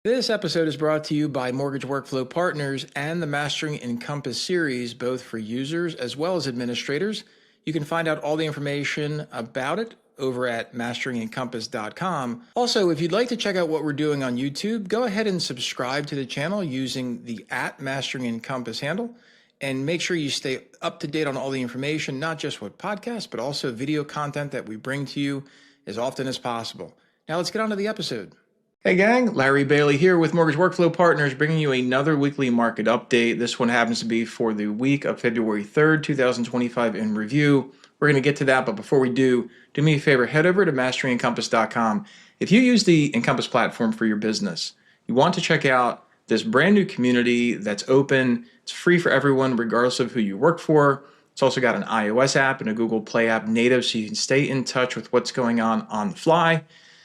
This episode is brought to you by Mortgage Workflow Partners and the Mastering Encompass series, both for users as well as administrators. You can find out all the information about it over at masteringencompass.com. Also, if you'd like to check out what we're doing on YouTube, go ahead and subscribe to the channel using the @MasteringEncompass handle. And make sure you stay up to date on all the information, not just with podcasts, but also video content that we bring to you as often as possible. Now let's get on to the episode. Hey gang, Larry Bailey here with Mortgage Workflow Partners, bringing you another weekly market update. This one happens to be for the week of February 3rd, 2025 in review. We're going to get to that, but before we do me a favor, head over to masteringencompass.com. If you use the Encompass platform for your business, you want to check out this brand new community that's open. It's free for everyone, regardless of who you work for. It's also got an iOS app and a Google Play app native, so you can stay in touch with what's going on the fly.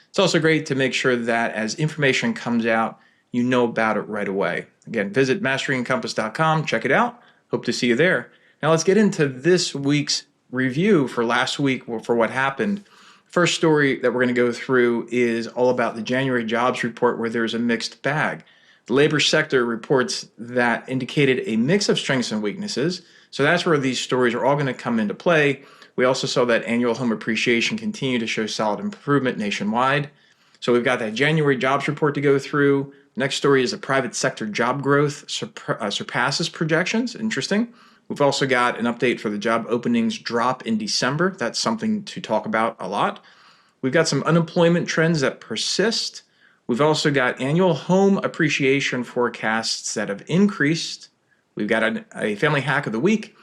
It's also great to make sure that as information comes out, you know about it right away. Again, visit masteringencompass.com, check it out. Hope to see you there. Now let's get into this week's review for last week for what happened. First story that we're going to go through is all about the January jobs report, where there's a mixed bag. The labor sector reports that indicated a mix of strengths and weaknesses. So that's where these stories are all going to come into play. We also saw that annual home appreciation continue to show solid improvement nationwide. So we've got that January jobs report to go through. Next story is the private sector job growth surpasses projections. Interesting. We've also got an update for the job openings drop in December. That's something to talk about a lot. We've got some unemployment trends that persist. We've also got annual home appreciation forecasts that have increased. We've got a family hack of the week.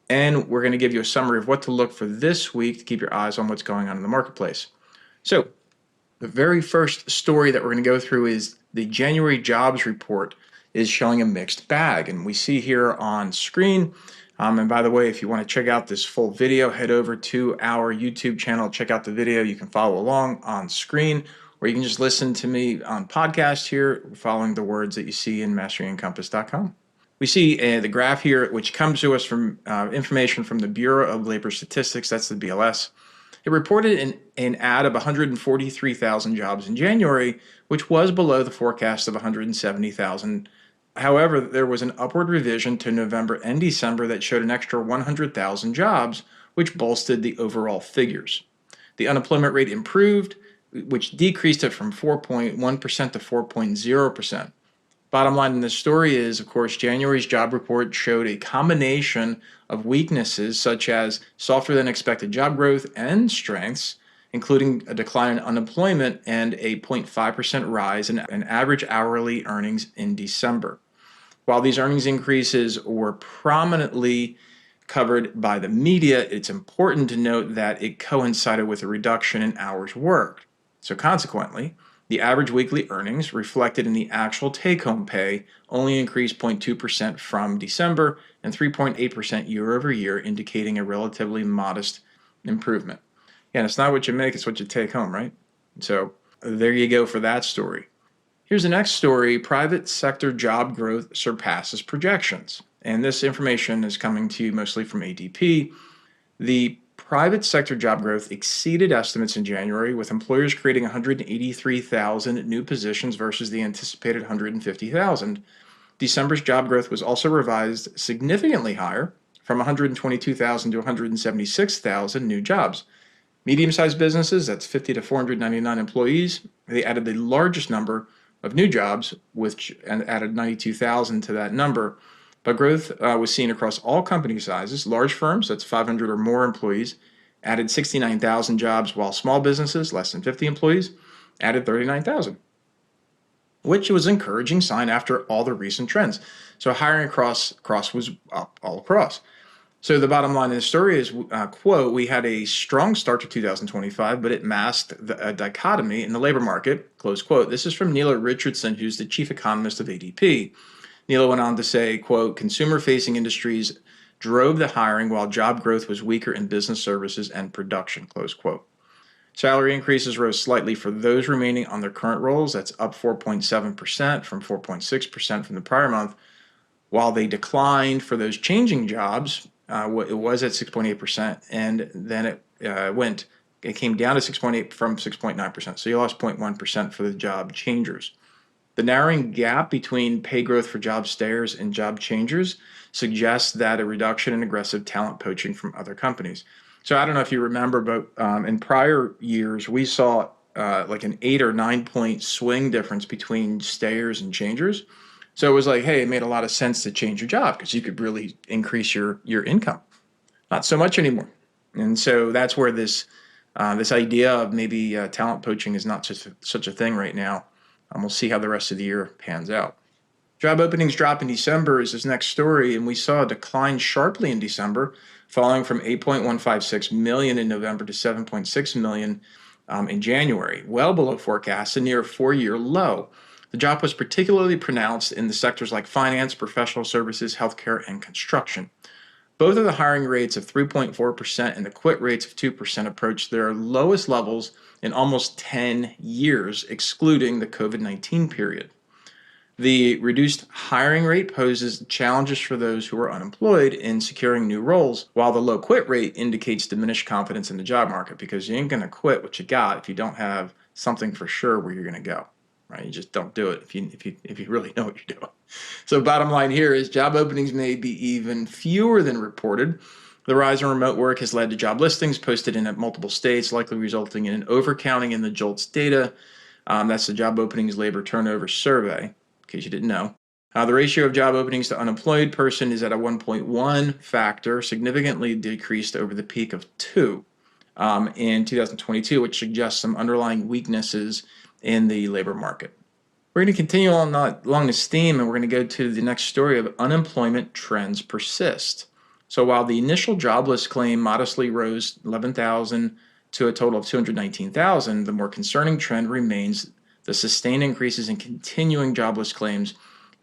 And we're going to give you a summary of what to look for this week to keep your eyes on what's going on in the marketplace. So the very first story that we're going to go through is the January jobs report is showing a mixed bag. And we see here on screen, and by the way, if you want to check out this full video, head over to our YouTube channel, check out the video. You can follow along on screen, or you can just listen to me on podcast here, following the words that you see in masteringencompass.com. We see the graph here, which comes to us from information from the Bureau of Labor Statistics, that's the BLS. It reported an add of 143,000 jobs in January, which was below the forecast of 170,000. However, there was an upward revision to November and December that showed an extra 100,000 jobs, which bolstered the overall figures. The unemployment rate improved, which decreased it from 4.1% to 4.0%. Bottom line in this story is, of course, January's job report showed a combination of weaknesses such as softer than expected job growth and strengths, including a decline in unemployment and a 0.5% rise in average hourly earnings in December. While these earnings increases were prominently covered by the media, it's important to note that it coincided with a reduction in hours worked. So consequently, the average weekly earnings reflected in the actual take-home pay only increased 0.2% from December and 3.8% year over year, indicating a relatively modest improvement. Again, it's not what you make, it's what you take home, right? So there you go for that story. Here's the next story. Private sector job growth surpasses projections. And this information is coming to you mostly from ADP. The private sector job growth exceeded estimates in January, with employers creating 183,000 new positions versus the anticipated 150,000. December's job growth was also revised significantly higher, from 122,000 to 176,000 new jobs. Medium-sized businesses, that's 50 to 499 employees, they added the largest number of new jobs, and added 92,000 to that number. But growth was seen across all company sizes. Large firms, that's 500 or more employees, added 69,000 jobs, while small businesses, less than 50 employees, added 39,000, which was an encouraging sign after all the recent trends. So hiring across was up all across. So the bottom line of the story is, quote, we had a strong start to 2025, but it masked a dichotomy in the labor market, close quote. This is from Neela Richardson, who's the chief economist of ADP. Neela went on to say, quote, consumer-facing industries drove the hiring while job growth was weaker in business services and production, close quote. Salary increases rose slightly for those remaining on their current roles. That's up 4.7% from 4.6% from the prior month, while they declined for those changing jobs. It was at 6.8%, and then it came down to 6.8 from 6.9%. So you lost 0.1% for the job changers. The narrowing gap between pay growth for job stayers and job changers suggests that a reduction in aggressive talent poaching from other companies. So I don't know if you remember, but in prior years, we saw like an 8 or 9 point swing difference between stayers and changers. So it was like, hey, it made a lot of sense to change your job because you could really increase your income. Not so much anymore. And so that's where this idea of maybe talent poaching is not such a thing right now. We'll see how the rest of the year pans out. Job openings drop in December is this next story, and we saw a decline sharply in December, falling from 8.156 million in November to 7.6 million in January, well below forecasts and near a 4-year low. The drop was particularly pronounced in the sectors like finance, professional services, healthcare, and construction. Both of the hiring rates of 3.4% and the quit rates of 2% approached their lowest levels in almost 10 years, excluding the COVID-19 period. The reduced hiring rate poses challenges for those who are unemployed in securing new roles, while the low quit rate indicates diminished confidence in the job market because you ain't going to quit what you got if you don't have something for sure where you're going to go. Right? You just don't do it if you really know what you're doing. So bottom line here is job openings may be even fewer than reported. The rise in remote work has led to job listings posted in multiple states, likely resulting in an overcounting in the JOLTS data. That's the Job Openings Labor Turnover Survey, in case you didn't know. The ratio of job openings to unemployed person is at a 1.1 factor, significantly decreased over the peak of 2 in 2022, which suggests some underlying weaknesses in the labor market. We're going to continue on along this theme, and we're going to go to the next story of unemployment trends persist. So while the initial jobless claim modestly rose 11,000 to a total of 219,000, the more concerning trend remains the sustained increases in continuing jobless claims,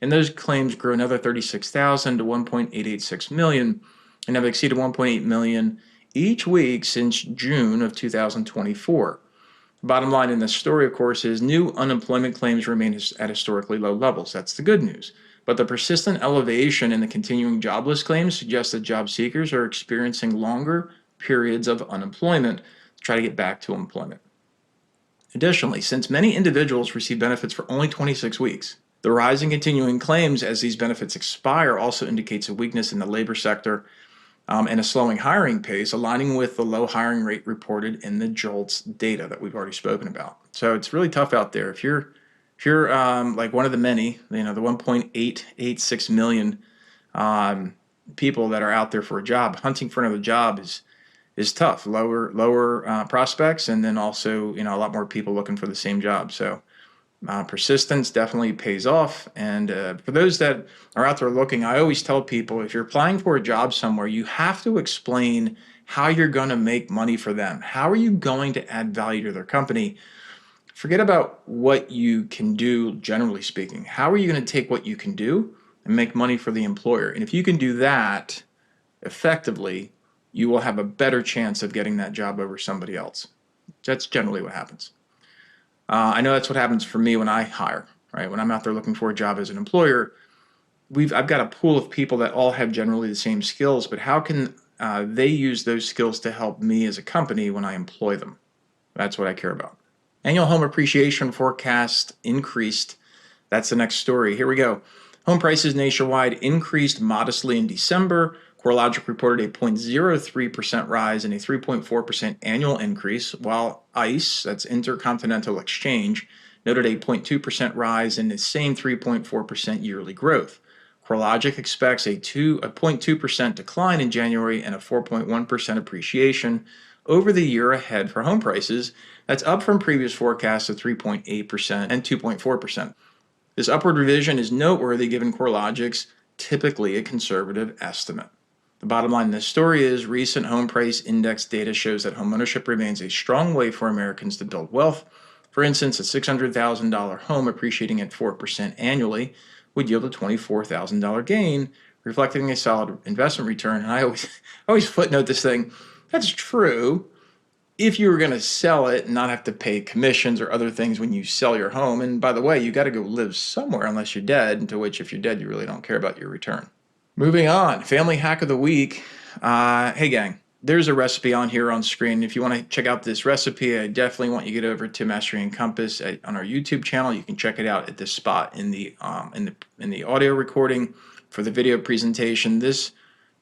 and those claims grew another 36,000 to 1.886 million and have exceeded 1.8 million each week since June of 2024. Bottom line in this story, of course, is new unemployment claims remain at historically low levels. That's the good news. But the persistent elevation in the continuing jobless claims suggests that job seekers are experiencing longer periods of unemployment to try to get back to employment. Additionally, since many individuals receive benefits for only 26 weeks, the rise in continuing claims as these benefits expire also indicates a weakness in the labor sector and a slowing hiring pace, aligning with the low hiring rate reported in the JOLTS data that we've already spoken about. So it's really tough out there. If you're like one of the many, the 1.886 million people that are out there for a job, hunting for another job is tough. Lower prospects, and then also a lot more people looking for the same job. So persistence definitely pays off. And for those that are out there looking, I always tell people, if you're applying for a job somewhere, you have to explain how you're going to make money for them. How are you going to add value to their company? Forget about what you can do, generally speaking. How are you going to take what you can do and make money for the employer? And if you can do that effectively, you will have a better chance of getting that job over somebody else. That's generally what happens. I know that's what happens for me when I hire, right? When I'm out there looking for a job as an employer, I've got a pool of people that all have generally the same skills, but how can they use those skills to help me as a company when I employ them? That's what I care about. Annual home appreciation forecast increased. That's the next story. Here we go. Home prices nationwide increased modestly in December. CoreLogic reported a 0.03% rise and a 3.4% annual increase, while ICE, that's Intercontinental Exchange, noted a 0.2% rise and the same 3.4% yearly growth. CoreLogic expects a 0.2% decline in January and a 4.1% appreciation over the year ahead for home prices. That's up from previous forecasts of 3.8% and 2.4%. This upward revision is noteworthy given CoreLogic's typically a conservative estimate. The bottom line in this story is recent home price index data shows that homeownership remains a strong way for Americans to build wealth. For instance, a $600,000 home appreciating at 4% annually would yield a $24,000 gain, reflecting a solid investment return. And I always footnote this thing. That's true if you were going to sell it and not have to pay commissions or other things when you sell your home. And by the way, you got to go live somewhere unless you're dead, into which if you're dead, you really don't care about your return. Moving on, family hack of the week. Hey gang, there's a recipe on here on screen. If you want to check out this recipe, I definitely want you to get over to Mastering Encompass on our YouTube channel. You can check it out at this spot in the audio recording. For the video presentation, this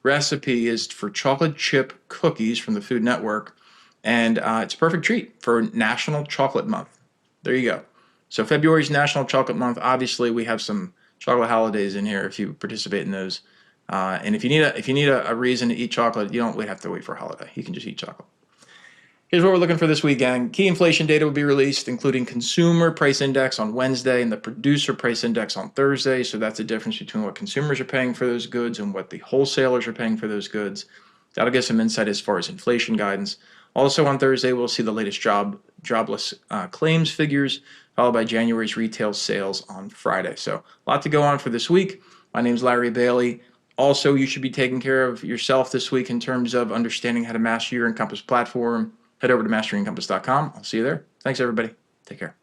recipe is for chocolate chip cookies from the Food Network, and it's a perfect treat for National Chocolate Month. There you go. So February's National Chocolate Month. Obviously, we have some chocolate holidays in here if you participate in those. And if you need a reason to eat chocolate, you don't have to wait for a holiday. You can just eat chocolate. Here's what we're looking for this week, gang. Key inflation data will be released, including consumer price index on Wednesday and the producer price index on Thursday. So that's the difference between what consumers are paying for those goods and what the wholesalers are paying for those goods. That'll get some insight as far as inflation guidance. Also on Thursday, we'll see the latest jobless claims figures, followed by January's retail sales on Friday. So a lot to go on for this week. My name's Larry Bailey. Also, you should be taking care of yourself this week in terms of understanding how to master your Encompass platform. Head over to masterencompass.com. I'll see you there. Thanks, everybody. Take care.